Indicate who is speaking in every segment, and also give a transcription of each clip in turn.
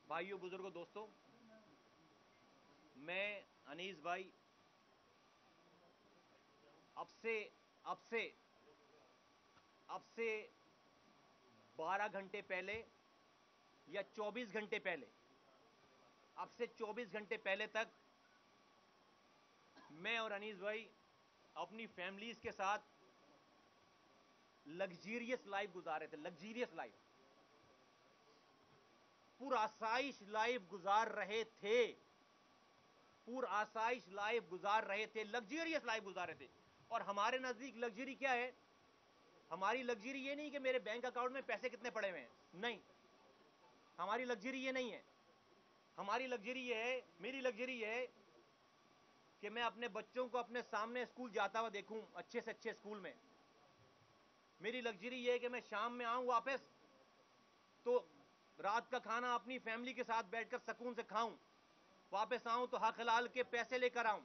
Speaker 1: بھائیوں بزرگوں دوستوں، میں انیس بھائی اب سے 12 گھنٹے پہلے یا 24 گھنٹے پہلے، اب سے 24 گھنٹے پہلے تک میں اور انیس بھائی اپنی فیملیز کے ساتھ لگزیریس لائف گزارے تھے. لگزیریس لائف، پرآسائش لائف گزار رہے تھے. پرآسائش لائف گزار رہے تھے، لگزیریس لائف گزار رہے تھے. اور ہمارے نزدیک لگژری کیا ہے؟ ہماری لگژری یہ نہیں کہ میرے بینک اکاؤنٹ میں پیسے کتنے پڑے ہوئے ہیں، نہیں، ہماری لگژری یہ نہیں ہے. ہماری لگژری یہ ہے، میری لگژری یہ ہے کہ میں اپنے بچوں کو اپنے سامنے اسکول جاتا ہوا دیکھوں، اچھے سے اچھے اسکول میں. میری لگژری یہ ہے کہ میں شام میں آؤں واپس تو رات کا کھانا اپنی فیملی کے ساتھ بیٹھ کر سکون سے کھاؤں، واپس آؤں تو حق حلال کے پیسے لے کر آؤں،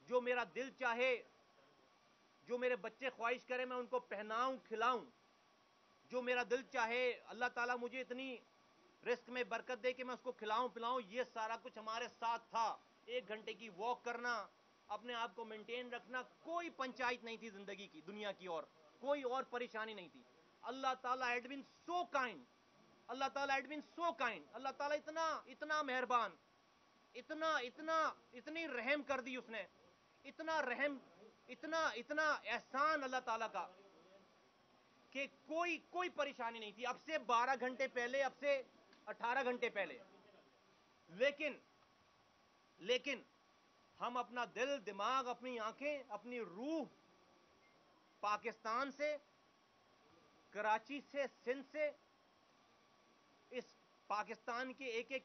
Speaker 1: جو میرا دل چاہے، جو میرے بچے خواہش کرے میں ان کو پہناؤں کھلاؤں، جو میرا دل چاہے اللہ تعالیٰ مجھے اتنی رزق میں برکت دے کہ میں اس کو کھلاؤں پلاؤں. یہ سارا کچھ ہمارے ساتھ تھا. 1 گھنٹے کی واک کرنا، اپنے آپ کو مینٹین رکھنا، کوئی پنچایت نہیں تھی زندگی کی، دنیا کی، اور کوئی اور پریشانی نہیں تھی. اللہ تعالیٰ ہیڈ بین سو کائنڈ، اللہ تعالیٰ ہیڈ بین سو کائنڈ. اللہ تعالیٰ اتنا مہربان، اتنی رحم کر دی اس نے، اتنا رحم، اتنا احسان اللہ تعالیٰ کا کہ کوئی پریشانی نہیں تھی. اب سے 12 گھنٹے پہلے، اب سے 18 گھنٹے پہلے. لیکن ہم اپنا دل، دماغ، اپنی آنکھیں، اپنی روح پاکستان سے، کراچی سے، سندھ سے، اس پاکستان کے ایک ایک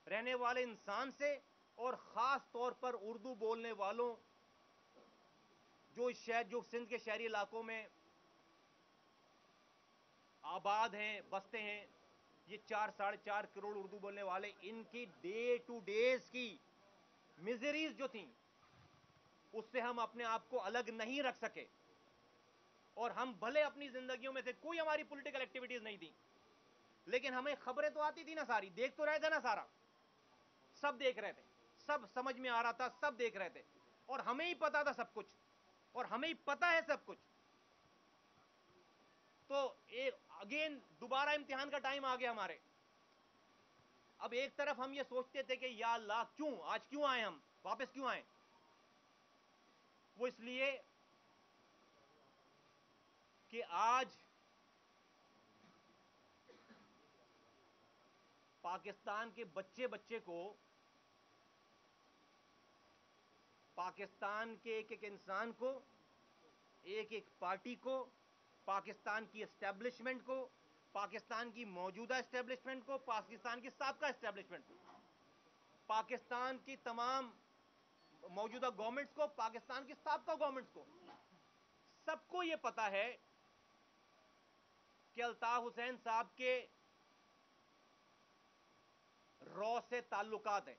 Speaker 1: رہنے والے انسان سے، اور خاص طور پر اردو بولنے والوں جو سندھ کے شہری علاقوں میں آباد ہیں، بستے ہیں، یہ 4-4.5 کروڑ اردو بولنے والے، ان کی ڈے ٹو ڈیز کی میزریز جو تھیں، اس سے ہم اپنے آپ کو الگ نہیں رکھ سکے. اور ہم بھلے اپنی زندگیوں میں سے کوئی ہماری پولیٹیکل ایکٹیویٹیز نہیں تھی، لیکن ہمیں خبریں تو آتی تھی نا، ساری دیکھ تو رہے تھے نا، سارا سب دیکھ رہے تھے، سب سمجھ میں آ رہا تھا، سب دیکھ رہے تھے، اور ہمیں ہی پتا تھا سب کچھ، اور ہمیں ہی پتا ہے سب کچھ. تو اگین دوبارہ امتحان کا ٹائم آ گیا ہمارے. اب ایک طرف ہم یہ سوچتے تھے کہ یا اللہ آج کیوں آئے، ہم واپس کیوں آئے؟ وہ اس لیے کہ آج پاکستان کے بچے کو، پاکستان کے ایک ایک انسان کو، ایک ایک پارٹی کو، پاکستان کی اسٹیبلشمنٹ کو، پاکستان کی موجودہ اسٹیبلشمنٹ کو، پاکستان کی سابقہ اسٹیبلشمنٹ کو، پاکستان کی تمام موجودہ گورنمنٹس کو، پاکستان کی سابقہ گورنمنٹس کو، سب کو یہ پتا ہے کہ الطاف حسین صاحب کے را سے تعلقات ہیں.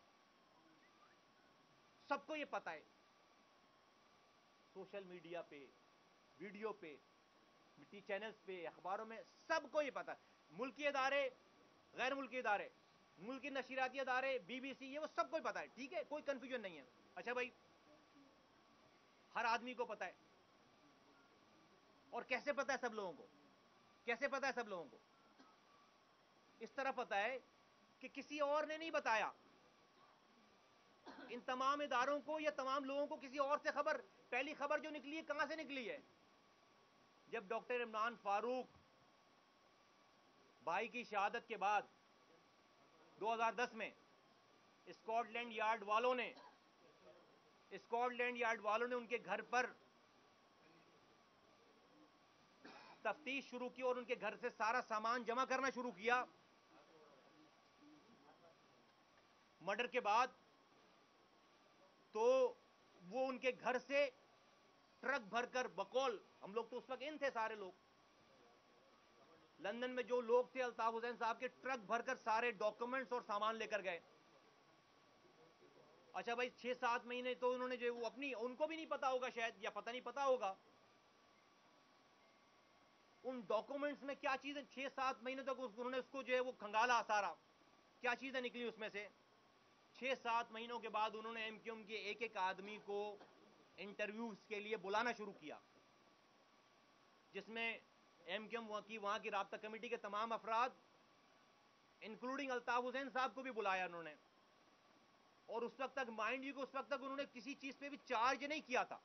Speaker 1: سب کو یہ پتا ہے، سوشل میڈیا پہ، ویڈیو پہ، ٹی چینلز پہ، اخباروں میں، سب کو یہ پتا ہے. ملکی ادارے، غیر ملکی ادارے، ملکی نشریاتی ادارے، BBC، یہ وہ سب کو ہی پتا ہے. ٹھیک ہے، کوئی کنفیوژن نہیں ہے. اچھا بھائی، ہر آدمی کو پتا ہے. اور کیسے پتا ہے سب لوگوں کو؟ کیسے پتا ہے سب لوگوں کو؟ اس طرح پتا ہے کہ کسی اور نے نہیں بتایا. ان تمام اداروں کو یا تمام لوگوں کو کسی اور سے پہلی خبر جو نکلی ہے، کہاں سے نکلی ہے؟ جب ڈاکٹر عمران فاروق بھائی کی شہادت کے بعد 2010 میں اسکاٹ لینڈ یارڈ والوں نے ان کے گھر پر تفتیش شروع کی اور ان کے گھر سے سارا سامان جمع کرنا شروع کیا. مرڈر کے بعد تو وہ ان کے گھر سے ٹرک بھر کر، بقول ہم لوگ تو اس وقت ان تھے، سارے لوگ لندن میں جو لوگ تھے الطاف حسین صاحب کے، ٹرک بھر کر سارے ڈاکومنٹس اور سامان لے کر گئے. اچھا بھائی، 6-7 مہینے تو انہوں نے جو وہ ان کو بھی نہیں پتا ہوگا شاید، یا پتہ نہیں پتا ہوگا ان ڈاکومنٹس میں کیا چیزیں. 6-7 مہینے تک انہوں نے اس کو جو ہے وہ کھنگالا سارا. کیا چیزیں نکلی اس میں سے؟ 6-7 مہینوں کے بعد انہوں نے ایم کیو ایم کے ایک ایک آدمی کو انٹرویوز کے لیے بلانا شروع کیا، جس میں ایم کیو ایم وہاں کی رابطہ کمیٹی کے تمام افراد انکلوڈنگ الطاف حسین صاحب کو بھی بلایا انہوں نے. اور اس وقت تک مائنڈ یو کہ اس وقت تک انہوں نے کسی چیز پہ بھی چارج نہیں کیا تھا،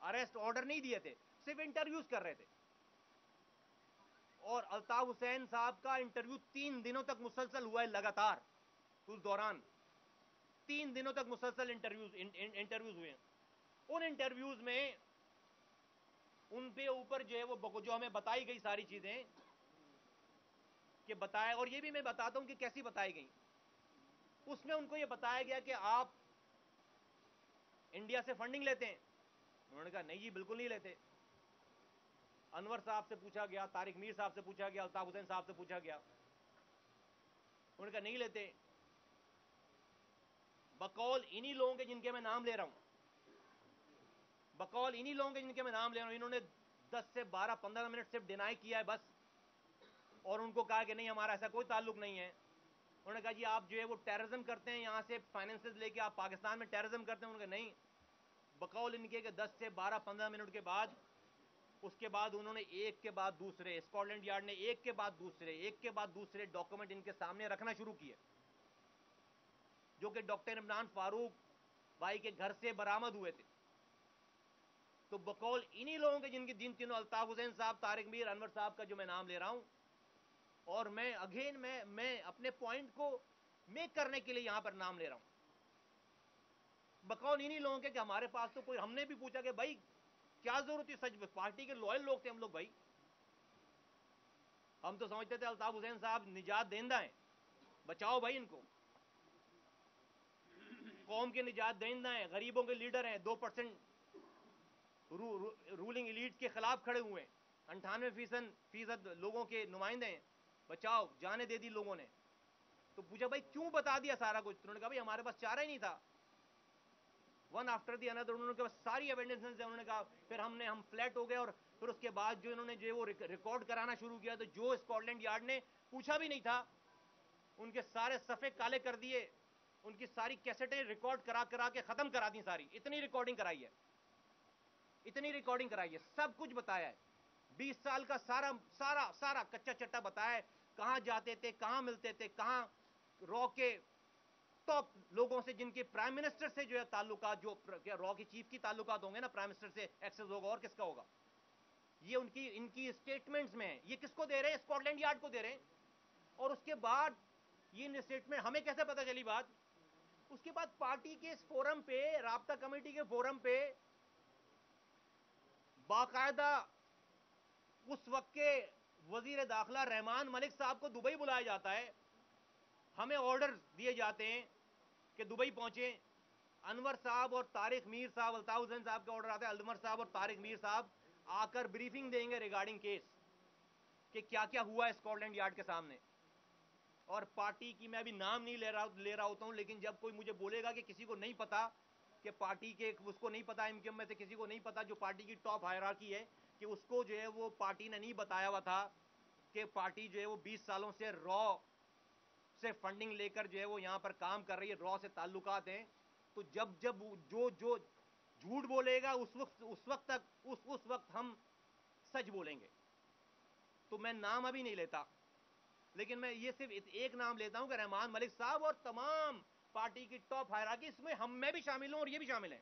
Speaker 1: اریسٹ آرڈر نہیں دیے تھے، صرف انٹرویوز کر رہے تھے. اور الطاف حسین صاحب کا انٹرویو 3 دنوں تک مسلسل ہوا ہے لگاتار. اس دوران 3 دنوں تک مسلسل انٹرویوز ہوئے ہیں. ان انٹرویوز میں ان پہ اوپر جو ہے وہ جو ہمیں بتائی گئی ساری چیزیں کہ بتایا، اور یہ بھی میں بتاتا ہوں کہ کیسی بتائی گئی. اس میں ان کو یہ بتایا گیا کہ آپ انڈیا سے فنڈنگ لیتے ہیں. انہوں نے کہا نہیں جی بالکل نہیں لیتے. انور صاحب سے پوچھا گیا، طارق میر صاحب سے پوچھا گیا، الطاف حسین صاحب سے پوچھا گیا، انہوں نے کہا نہیں لیتے. بقول انہی لوگوں کے جن کے میں نام لے رہا ہوں، بقول انہی لوگوں کے جن کے میں نام لے رہا ہوں، انہوں نے 10 سے 12-15 منٹ صرف ڈینائی کیا ہے بس، اور ان کو کہا کہ نہیں ہمارا ایسا کوئی تعلق نہیں ہے. انہوں نے کہا جی آپ جو ہے وہ ٹیررزم کرتے ہیں، یہاں سے فائنینسز لے کے آپ پاکستان میں ٹیررزم کرتے ہیں. انہوں نے کہا نہیں. بقول ان کے کہ 10 سے 12-15 منٹ کے بعد، اس کے بعد انہوں نے ایک کے بعد دوسرے، اسکاٹ لینڈ یارڈ نے ایک کے بعد دوسرے ڈاکومنٹ ان کے سامنے رکھنا شروع کیے، جو کہ ڈاکٹر عمران فاروق بھائی کے گھر سے برآمد ہوئے تھے. تو بقول انہی لوگوں کے جن تینوں الطاف حسین صاحب، طارق میر، انور صاحب کا جو میں نام لے رہا ہوں، اور میں اپنے پوائنٹ کو میک کرنے کے لیے یہاں پر نام لے رہا ہوں، بقول انہی لوگوں کے کہ ہمارے پاس تو کوئی، ہم نے بھی پوچھا کہ بھائی کیا ضرورت تھی، سچ پارٹی کے لوئل لوگ تھے ہم لوگ، بھائی ہم تو سمجھتے تھے الطاف حسین صاحب نجات دہندہ ہیں، بچاؤ بھائی ان کو، قوم کے نجات دہندہ ہیں، غریبوں کے لیڈر ہیں، 2% رولنگ ایلیٹ کے خلاف کھڑے ہوئے ہیں، 98% لوگوں کے نمائندے ہیں، بچاؤ، جانیں دے دی لوگوں نے. تو پوچھا بھائی کیوں بتا دیا سارا کچھ؟ انہوں نے کہا بھائی ہمارے پاس چارہ ہی نہیں تھا. ون آفٹر دی اندر انہوں نے کہا ساری ایویڈنسز ہیں. انہوں نے کہا پھر ہم فلیٹ ہو گئے، اور پھر اس کے بعد جو انہوں نے جو وہ ریکارڈ کرانا شروع کیا، تو جو اسکاٹ لینڈ یارڈ نے پوچھا بھی نہیں تھا ان کے سارے صفحے کالے کر دیے، ان کی ساری کیسٹیں ریکارڈ کرا کے ختم کرا دی ساری. اتنی ریکارڈنگ کرائی ہے، سب کچھ بتایا ہے. 20 سال کا سارا کچا چٹا بتایا ہے، کہاں جاتے تھے، کہاں ملتے تھے، کہاں را کے ٹاپ لوگوں سے، جن کے پرائم منسٹر سے جو ہے تعلقات، جو را کے چیف کی تعلقات ہوں گے نا، پرائم منسٹر سے ایکسس ہوگا، اور کس کا ہوگا؟ یہ ان کی اسٹیٹمنٹس میں ہیں. یہ کس کو دے رہے ہیں؟ اسکاٹ لینڈ یارڈ کو دے رہے ہیں. اور اس کے بعد یہ اسٹیٹمنٹ ہمیں کیسے پتا چلی بات؟ اس کے بعد پارٹی کے اس فورم پہ، رابطہ کمیٹی کے فورم پہ باقاعدہ اس وقت کے وزیر داخلہ رحمان ملک صاحب کو دبئی بلایا جاتا ہے، ہمیں آرڈر دیے جاتے ہیں کہ دبئی پہنچیں. انور صاحب اور طارق میر صاحب، الطاف حسین صاحب کا آرڈر آتا ہے، انور صاحب اور طارق میر صاحب آ کر بریفنگ دیں گے ریگارڈنگ کیس، کہ کیا کیا ہوا ہے اسکاٹ لینڈ یارڈ کے سامنے. اور پارٹی کی میں ابھی نام نہیں لے رہا ہوتا ہوں، لیکن جب کوئی مجھے بولے گا کہ کسی کو نہیں پتا، کہ پارٹی کے اس کو نہیں پتا، ایم کیو ایم میں سے کسی کو نہیں پتا، جو پارٹی کی ٹاپ ہائرارکی ہے، کہ اس کو جو ہے وہ پارٹی نے نہیں بتایا ہوا تھا کہ پارٹی جو ہے وہ 20 سالوں سے را سے فنڈنگ لے کر جو ہے وہ یہاں پر کام کر رہی ہے، را سے تعلقات ہیں. تو جب جو جھوٹ بولے گا، اس وقت ہم سچ بولیں گے. تو میں نام ابھی نہیں لیتا، لیکن میں یہ صرف ایک نام لیتا ہوں کہ رحمان ملک صاحب اور تمام پارٹی کی ٹاپ ہائرارکی، اس میں میں بھی شامل ہوں اور یہ بھی شامل ہیں.